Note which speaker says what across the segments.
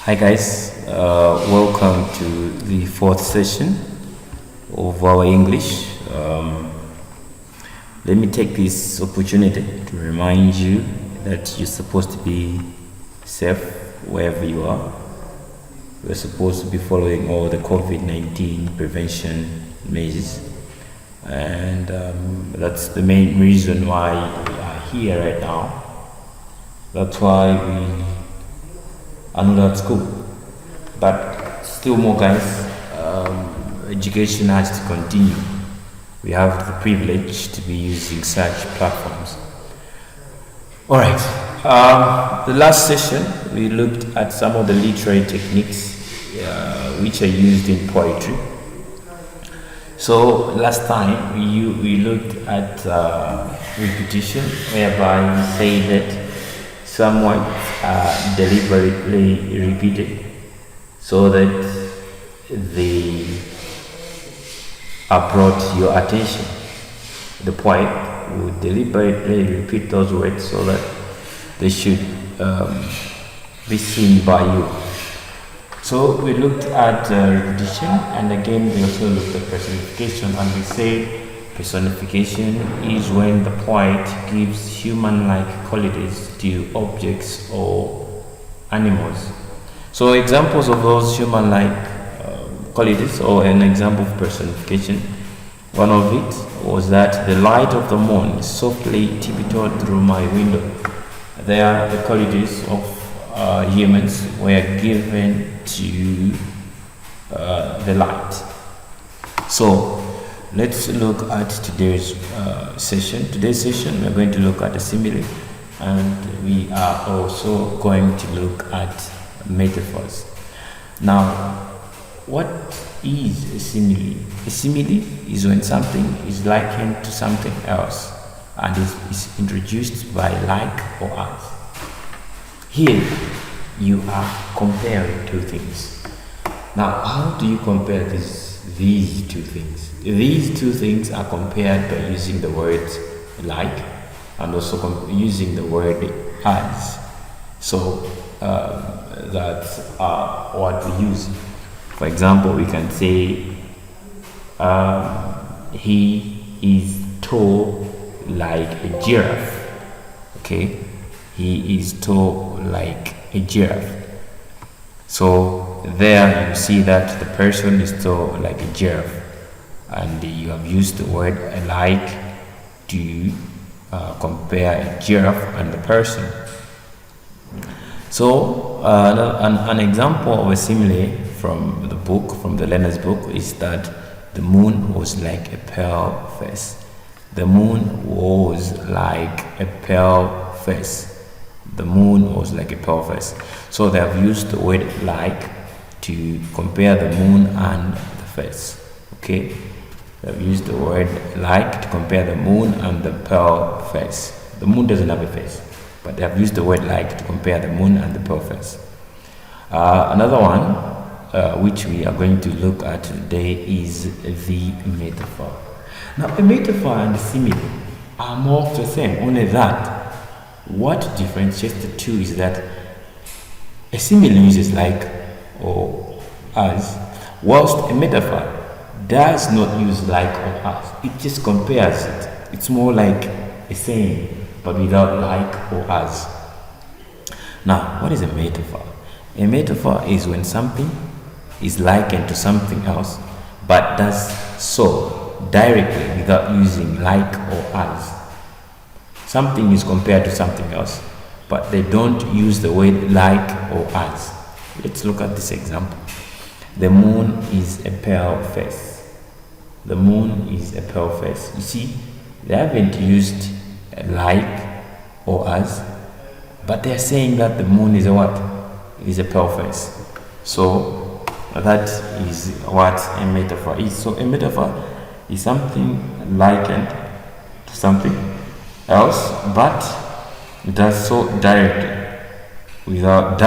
Speaker 1: Hi guys, welcome to the fourth session of our English. Let me take this opportunity to remind you that you're supposed to be safe wherever you are. We're supposed to be following all the COVID-19 prevention measures, and that's the main reason why we are here right now. That's why we are not at school, but still more guys, education has to continue. We have the privilege to be using such platforms. All right, the last session we looked at some of the literary techniques which are used in poetry. So last time we looked at repetition, whereby we say that some words are deliberately repeated so that they are brought to your attention. The poet would deliberately repeat those words so that they should be seen by you. So we looked at repetition, and again we also looked at personification, and we say personification is when the poet gives human-like qualities to objects or animals. So examples of those human-like qualities, or an example of personification, one of it was that the light of the moon softly tiptoed through my window. There the qualities of humans were given to the light. So let's look at today's session. Today's session, we're going to look at a simile, and we are also going to look at metaphors. Now, what is a simile? A simile is when something is likened to something else and is introduced by like or as. Here, you are comparing two things. Now, how do you compare these two things? These two things are compared by using the word like and also using the word as. So that's what we use. For example, we can say he is tall like a giraffe. Okay, he is tall like a giraffe. So there you see that the person is tall like a giraffe, and you have used the word like to compare a giraffe and the person. So an example of a simile from the book, from the learner's book, is that the moon was like a pearl face. The moon was like a pearl face. The moon was like a pearl face. So they have used the word like to compare the moon and the face. Okay, they've used the word like to compare the moon and the pearl face. The moon doesn't have a face, but they have used the word like to compare the moon and the pearl face. Another one which we are going to look at today is the metaphor. Now, a metaphor and a simile are more of the same, only that what differentiates the two is that a simile uses like or as, whilst a metaphor does not use like or as. It just compares it. It's more like a saying, but without like or as. Now, what is a metaphor? A metaphor is when something is likened to something else, but does so directly without using like or as. Something is compared to something else, but they don't use the word like or as. Let's look at this example. The moon is a pearl face. The moon is a pearl face. You see, they haven't used like or as, but they're saying that the moon is a what? It is a pearl face. So that is what a metaphor is. So a metaphor is something likened to something else, but it does so directly without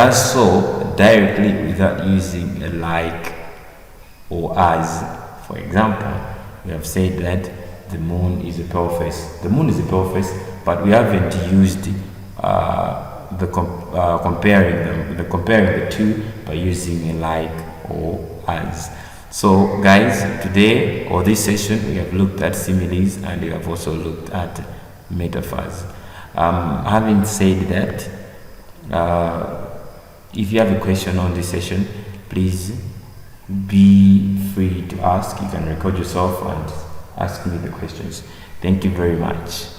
Speaker 1: using a like or as. For example, we have said that the moon is a pearl face. The moon is a pearl face, but we haven't used the comparing them, the comparing the two by using like or as. So guys, today or this session we have looked at similes and we have also looked at metaphors. Having said that, if you have a question on this session, please be free to ask. You can record yourself and ask me the questions. Thank you very much.